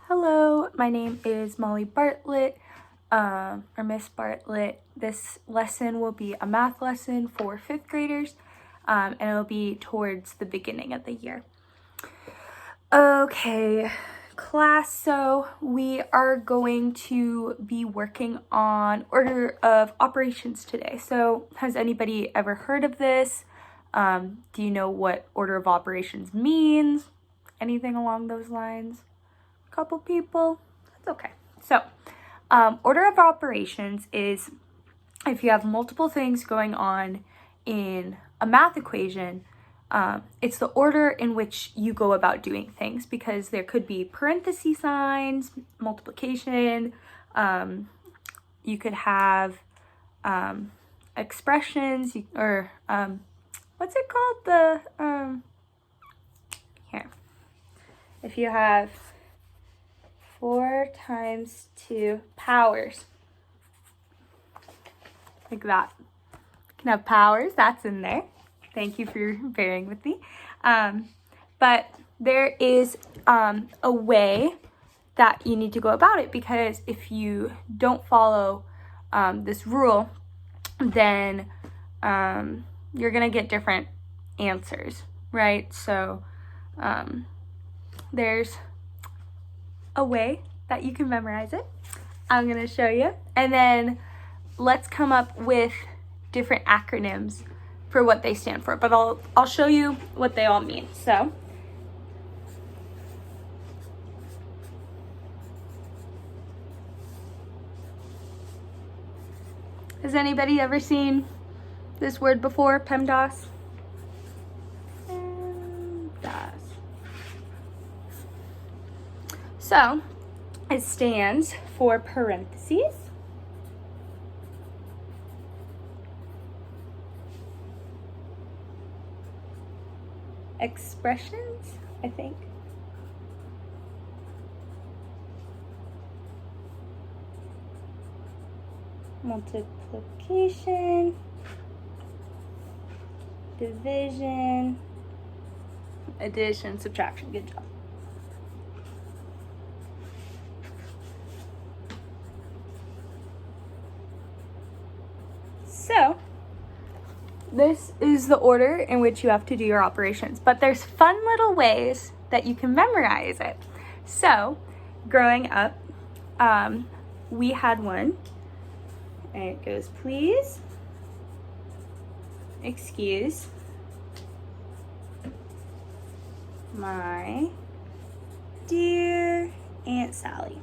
Hello, my name is Molly Bartlett, or Miss Bartlett. This lesson will be a math lesson for 5th graders, and it'll be towards the beginning of the year. Okay, class, so we are going to be working on order of operations today. So has anybody ever heard of this? Do you know what order of operations means? Anything along those lines? Couple people, that's okay. So order of operations is if you have multiple things going on in a math equation, it's the order in which you go about doing things, because there could be parenthesis signs, multiplication, you could have expressions, or what's it called, here, if you have 4 times 2 powers, like that. You can have powers, that's in there. Thank you for bearing with me. But there is a way that you need to go about it, because if you don't follow this rule, then you're gonna get different answers, right? So there's a way that you can memorize it. I'm gonna show you, and then let's come up with different acronyms for what they stand for, but I'll show you what they all mean. So has anybody ever seen this word before? PEMDAS? PEMDAS. So it stands for parentheses, expressions, I think, multiplication, division, addition, subtraction. Good job. So this is the order in which you have to do your operations, but there's fun little ways that you can memorize it. So growing up, we had one, and it goes, please excuse my dear Aunt Sally.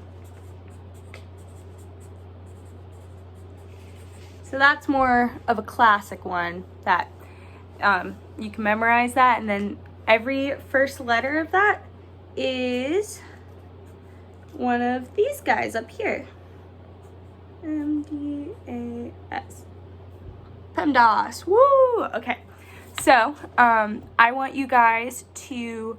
So that's more of a classic one that you can memorize that, and then every first letter of that is one of these guys up here. M-D-A-S. PEMDAS. Woo! Okay. So I want you guys to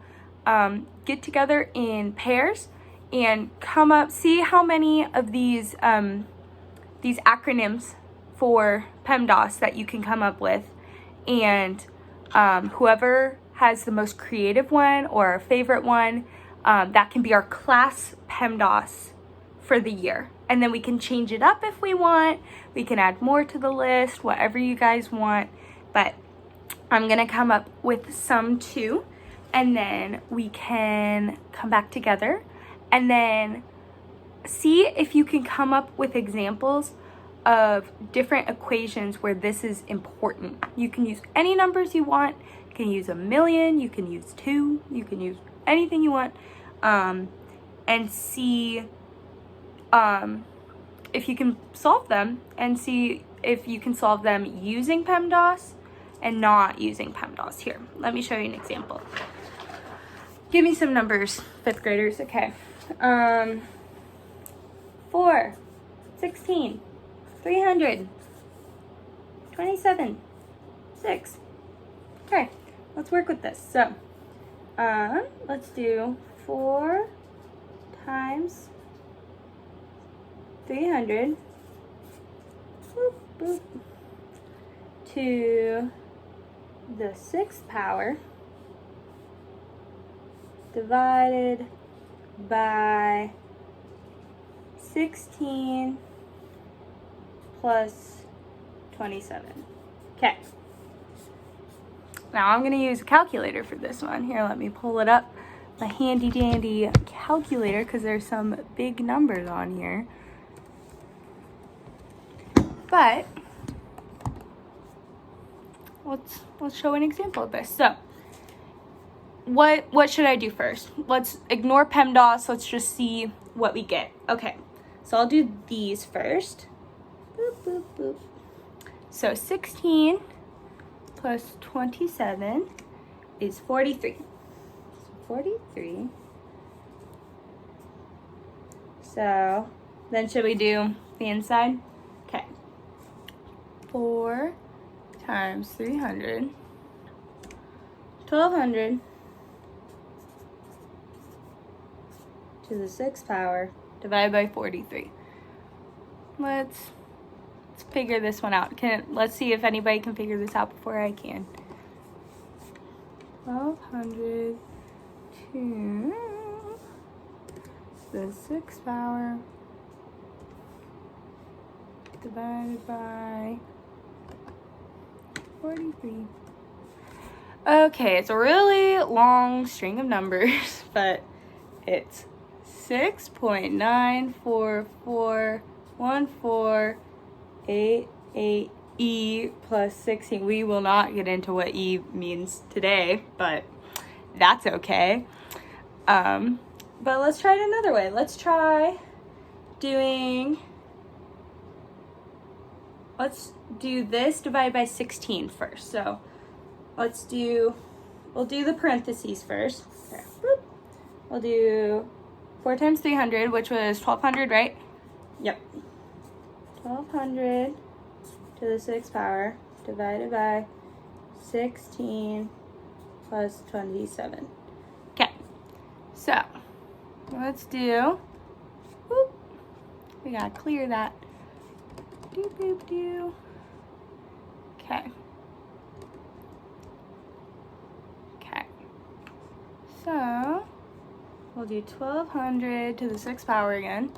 get together in pairs and come up, see how many of these acronyms for PEMDAS that you can come up with, and whoever has the most creative one or favorite one, that can be our class PEMDAS for the year. And then we can change it up if we want. We can add more to the list, whatever you guys want. But I'm gonna come up with some too, and then we can come back together and then see if you can come up with examples of different equations where this is important. You can use any numbers you want. You can use 1,000,000, you can use 2, you can use anything you want, and see if you can solve them, and see if you can solve them using PEMDAS and not using PEMDAS. Here, let me show you an example. Give me some numbers, 5th graders. Okay. 4, 16, 300, 27, 6. Okay, let's work with this. So, let's do 4 times 300, boop, boop, to the 6th power divided by 16 plus 27. Okay. Now I'm going to use a calculator for this one. Here, let me pull it up. My handy dandy calculator, because there's some big numbers on here. But let's show an example of this. So what should I do first? Let's ignore PEMDAS. Let's just see what we get. Okay, so I'll do these first. Boop, boop, boop. So 16 plus 27 is 43. 43. So then should we do the inside? Okay. 4 times 300, 1200 to the 6th power divided by 43. Let's figure this one out. Let's see if anybody can figure this out before I can. 1200 to the 6th power divided by 43. Okay, it's a really long string of numbers, but it's 6.9441488E plus 16. We will not get into what E means today, but that's okay. But let's try it another way. Let's do this divided by 16 first. So we'll do the parentheses first. Okay. We'll do 4 times 300, which was 1200, right? Yep. 1200 to the 6th power divided by 16 plus 27. Okay, so let's do, whoop, we gotta clear that. Doop, doop, doo. Okay. Okay. So we'll do 1200 to the 6th power again,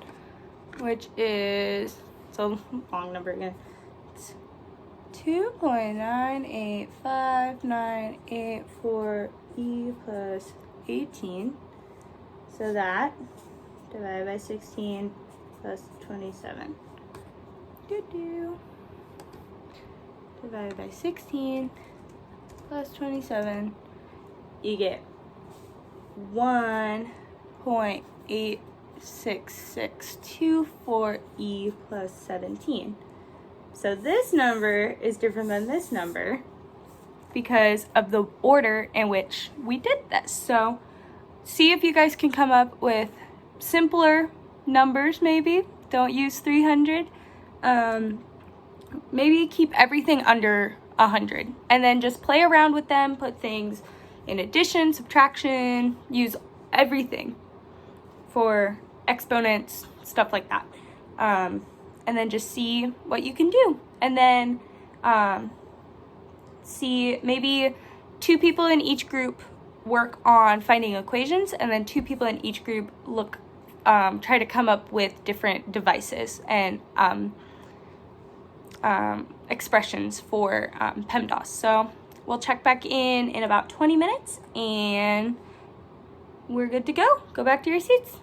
which is, it's a long number again. It's 2.985984E plus 18. So that divided by 16 plus 27. Divided by 16 plus 27, you get 1.86624E plus 17. So this number is different than this number because of the order in which we did this. So see if you guys can come up with simpler numbers maybe. Don't use 300. Maybe keep everything under 100 and then just play around with them, put things in addition, subtraction, use everything for exponents, stuff like that. And then just see what you can do. And then see maybe 2 people in each group work on finding equations, and then 2 people in each group try to come up with different devices and expressions for PEMDAS. So we'll check back in about 20 minutes and we're good to go. Go back to your seats.